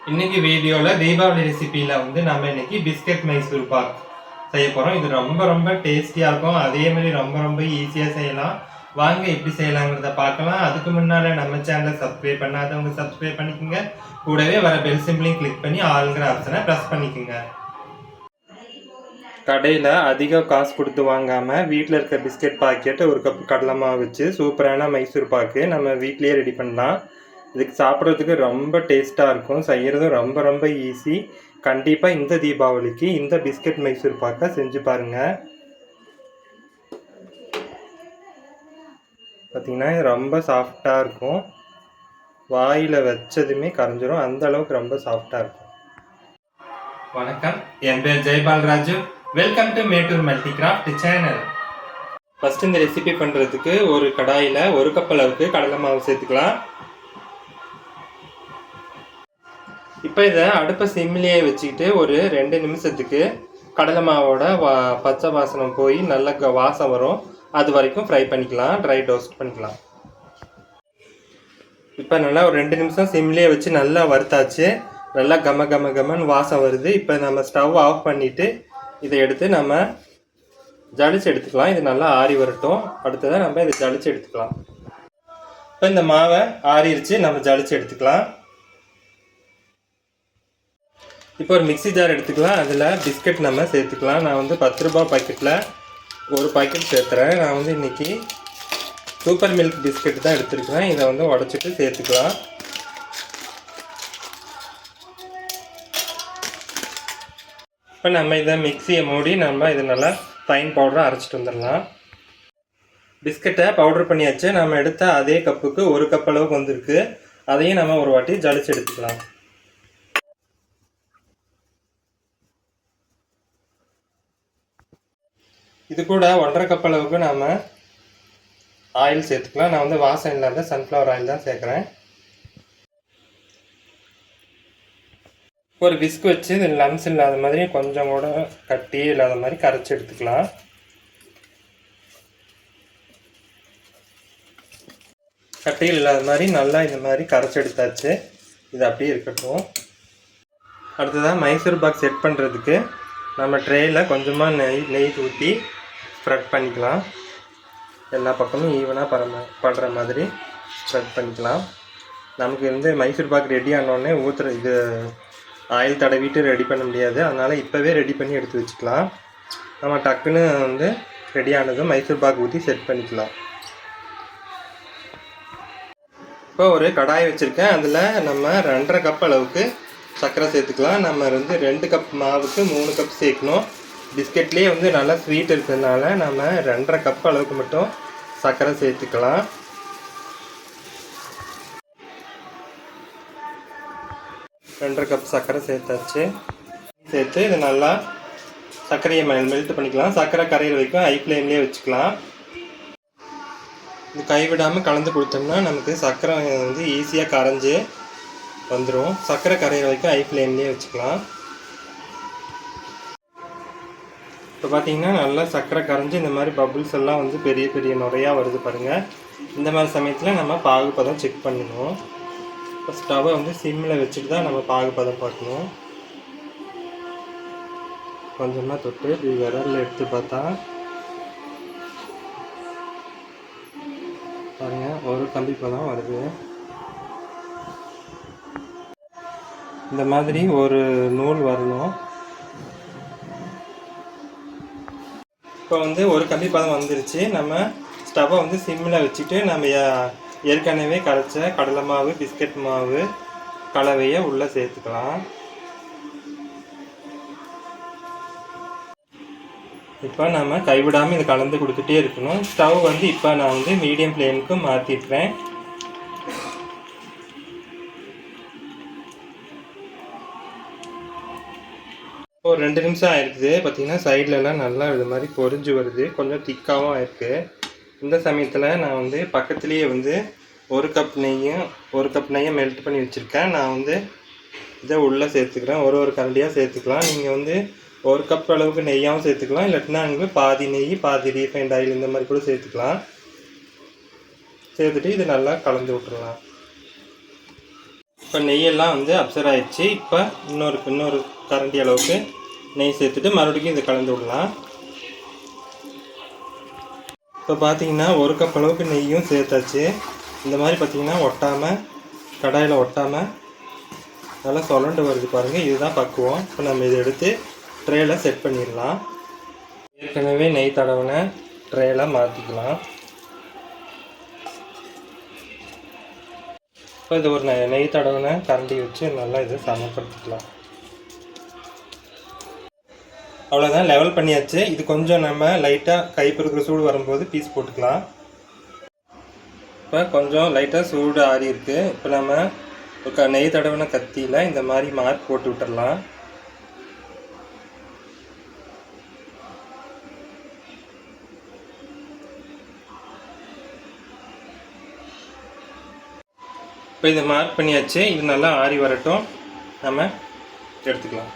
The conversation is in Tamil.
இன்னைக்கு வீடியோவில் தீபாவளி ரெசிபியில் வந்து நம்ம இன்னைக்கு பிஸ்கட் மைசூர் பாக் செய்ய போகிறோம். இது ரொம்ப ரொம்ப டேஸ்டியாக இருக்கும். அதே மாதிரி ரொம்ப ரொம்ப ஈஸியாக செய்யலாம். வாங்க எப்படி செய்யலாங்கிறத பார்க்கலாம். அதுக்கு முன்னால் நம்ம சேனலை சப்ஸ்கிரைப் பண்ணாதவங்க சப்ஸ்கிரைப் பண்ணிக்கோங்க. கூடவே வர பெல் சிம்பிளையும் கிளிக் பண்ணி ஆளுங்கிற ஆப்ஷனை ப்ரெஸ் பண்ணிக்கோங்க. கடையில் அதிக காசு கொடுத்து வாங்காமல் வீட்டில் இருக்க பிஸ்கட் பாக்கெட்டு ஒரு கப் கடலை மாவு வச்சு சூப்பரான மைசூர் பாக்கு நம்ம வீட்லேயே ரெடி பண்ணலாம். இதுக்கு சாப்பிட்றதுக்கு ரொம்ப டேஸ்ட்டாக இருக்கும். செய்கிறதும் ரொம்ப ரொம்ப ஈஸி. கண்டிப்பாக இந்த தீபாவளிக்கு இந்த பிஸ்கட் மைசூர் பாக்கை செஞ்சு பாருங்கள். பார்த்திங்கன்னா ரொம்ப சாஃப்டாக இருக்கும். வாயில் வச்சதுமே கரைஞ்சிரும், அந்த அளவுக்கு ரொம்ப சாஃப்டாக இருக்கும். வணக்கம், என் பேர் Jaipal Raju. Welcome to Mettur multi craft channel. First இந்த ரெசிபி பண்ணுறதுக்கு ஒரு கடாயில் ஒரு கப் அளவுக்கு கடலை மாவு சேர்த்துக்கலாம். இப்போ இதை அடுப்பை சிம்மிலேயே வச்சுக்கிட்டு ஒரு 2 நிமிஷத்துக்கு கடலை மாவோட பச்சை வாசனம் போய் நல்ல வாசம் வரும், அது வரைக்கும் ஃப்ரை பண்ணிக்கலாம், ட்ரை டோஸ்ட் பண்ணிக்கலாம். இப்போ நல்லா ஒரு 2 நிமிஷம் சிம்லேயே வச்சு நல்லா வறுத்தாச்சு. நல்லா கம கம கமன்னு வாசம் வருது. இப்போ நம்ம ஸ்டவ் ஆஃப் பண்ணிவிட்டு இதை எடுத்து நம்ம ஜலிச்சு எடுத்துக்கலாம். இது நல்லா ஆறி வரட்டும். அடுத்ததான் நம்ம இதை ஜலிச்சு எடுத்துக்கலாம். இப்போ இந்த மாவை ஆறிடுச்சு, நம்ம ஜலிச்சு எடுத்துக்கலாம். இப்போ ஒரு மிக்சி ஜார் எடுத்துக்கலாம். அதில் பிஸ்கட் நம்ம சேர்த்துக்கலாம். நான் வந்து 10 ரூபா பாக்கெட்டில் ஒரு பாக்கெட் சேர்த்துறேன். நான் வந்து இன்றைக்கி சூப்பர் மில்க் பிஸ்கட் தான் எடுத்துருக்கிறேன். இதை வந்து உடச்சிட்டு சேர்த்துக்கலாம். இப்போ நம்ம இதை மிக்சியை மூடி நம்ம இதை நல்லா ஃபைன் பவுடராக அரைச்சிட்டு வந்துடலாம். பிஸ்கட்டை பவுடர் பண்ணியாச்சு. நம்ம எடுத்த அதே கப்புக்கு ஒரு கப் அளவுக்கு வந்திருக்கு. அதையும் நம்ம ஒரு வாட்டி ஜலிச்சு எடுத்துக்கலாம். இது கூட 1.5 கப் அளவுக்கு நாம் ஆயில் சேர்த்துக்கலாம். நான் வந்து வாசம் இல்லாத சன்ஃப்ளவர் ஆயில் தான் சேர்க்குறேன். ஒரு விஸ்க் வச்சு இது லம்ஸ் இல்லாத மாதிரி கொஞ்சம் கூட கட்டி இல்லாத மாதிரி கரைச்சி எடுத்துக்கலாம். கட்டியில் இல்லாத மாதிரி நல்லா இந்த மாதிரி கரைச்சி எடுத்தாச்சு. இது அப்படியே இருக்கட்டும். அடுத்ததான் மைசூர் பாக் செட் பண்ணுறதுக்கு நம்ம ட்ரேயில் கொஞ்சமாக நெய் ஊற்றி ஸ்ப்ரெட் பண்ணிக்கலாம். எல்லா பக்கமும் ஈவனாக படுற மாதிரி ஸ்ப்ரெட் பண்ணிக்கலாம். நமக்கு வந்து மைசூர் பாக் ரெடி ஆனோடனே இது ஆயில் தடவிட்டு ரெடி பண்ண முடியாது. அதனால் இப்போவே ரெடி பண்ணி எடுத்து வச்சுக்கலாம். நம்ம டக்குன்னு வந்து ரெடி ஆனதும் மைசூர் பாக் ஊற்றி செட் பண்ணிக்கலாம். இப்போ ஒரு கடாய் வச்சுருக்கேன். அதில் நம்ம 2.5 கப் அளவுக்கு சர்க்கரை சேர்த்துக்கலாம். நம்ம வந்து 2 கப் மாவுக்கு 3 கப் சேர்க்கணும். பிஸ்கட்லேயே வந்து நல்லா ஸ்வீட் இருக்கிறதுனால நம்ம 2.5 கப் அளவுக்கு மட்டும் சர்க்கரை சேர்த்துக்கலாம். ரெண்டரை கப் சர்க்கரை சேர்த்தாச்சு. சேர்த்து இது நல்லா சர்க்கரையை மெல்ட் பண்ணிக்கலாம். சர்க்கரை கரையிற வரைக்கும் ஹை ஃப்ளேம்லேயே வச்சுக்கலாம். இது கைவிடாமல் கலந்து கொடுத்தோம்னா நமக்கு சர்க்கரை வந்து ஈஸியாக கரைஞ்சி வந்துடும். சர்க்கரை கரையிற வரைக்கும் ஹை ஃப்ளேம்லேயே வச்சுக்கலாம். இப்போ பார்த்தீங்கன்னா நல்லா சர்க்கரை கரைஞ்சி இந்த மாதிரி பபுள்ஸ் எல்லாம் வந்து பெரிய பெரிய நுறையாக வருது பாருங்கள். இந்த மாதிரி சமயத்தில் நம்ம பாகுபதம் செக் பண்ணணும். இப்போ ஸ்டவ்வை வந்து சிம்மில் வச்சுட்டு தான் நம்ம பாகுபதம் பார்க்கணும். கொஞ்சமாக தொட்டு இப்படி விரலில் எடுத்து பார்த்தா பாருங்கள், ஒரு கம்பி பதம் வருது. இந்த மாதிரி ஒரு நூல் வரணும். இப்போ வந்து ஒரு கம்பி பதம் வந்துருச்சு. நம்ம ஸ்டவ்வை வந்து சிம்மில் வச்சுட்டு நம்ம ஏற்கனவே கரைச்ச கடலை மாவு பிஸ்கட் மாவு கலவையை உள்ளே சேர்த்துக்கலாம். இப்போ நம்ம கைவிடாமல் இதை கலந்து கொடுத்துட்டே இருக்கணும். ஸ்டவ் வந்து இப்போ நான் வந்து மீடியம் ஃப்ளேமுக்கு மாற்றிட்டுறேன். இப்போ 2 நிமிஷம் ஆயிடுது. பார்த்திங்கன்னா சைட்லலாம் நல்லா இது மாதிரி பொரிஞ்சு வருது. கொஞ்சம் திக்காகவும் ஆயிருக்கு. இந்த சமயத்தில் நான் வந்து பக்கத்துலேயே வந்து ஒரு கப் நெய்யை மெல்ட் பண்ணி வச்சுருக்கேன். நான் வந்து இதை உள்ளே சேர்த்துக்கிறேன். ஒரு கரண்டியாக சேர்த்துக்கலாம். நீங்கள் வந்து 1 கப் அளவுக்கு நெய்யாகவும் சேர்த்துக்கலாம். இல்லாட்டினா உங்களுக்கு பாதி நெய் பாதி ரீஃபைண்ட் ஆயில் இந்த மாதிரி கூட சேர்த்துக்கலாம். சேர்த்துட்டு இது நல்லா கலந்து விட்டுறலாம். இப்போ நெய்யெல்லாம் வந்து அப்சர்வ் ஆயிடுச்சு. இப்போ இன்னொரு கரண்டி அளவுக்கு நெய் சேர்த்துட்டு மறுபடியும் இதை கலந்து விடலாம். இப்போ பார்த்தீங்கன்னா 1 கப் அளவுக்கு நெய்யும் சேர்த்தாச்சு. இந்த மாதிரி பார்த்தீங்கன்னா ஒட்டாமல், கடாயில் ஒட்டாமல் நல்லா சுழண்டு வருது பாருங்கள். இதுதான் பக்குவம். இப்போ நம்ம இதை எடுத்து ட்ரேயில் செட் பண்ணிடலாம். ஏற்கனவே நெய் தடவின ட்ரேயில் மாற்றிக்கலாம். இப்போ இது ஒரு நெய் தடவின கரண்டி வச்சு நல்லா இதை சமப்படுத்திக்கலாம். அவ்வளோதான், லெவல் பண்ணியாச்சு. இது கொஞ்சம் நம்ம லைட்டாக கை பொறுக்கிற சூடு வரும்போது பீஸ் போட்டுக்கலாம். இப்போ கொஞ்சம் லைட்டாக சூடு ஆறி இருக்குது. இப்போ நம்ம ஒரு நெய் தடவின கத்தியில் இந்த மாதிரி மார்க் போட்டு விட்டுடலாம். இப்போ இதை மார்க் பண்ணியாச்சு. இது நல்லா ஆறி வரட்டும், நம்ம எடுத்துக்கலாம்.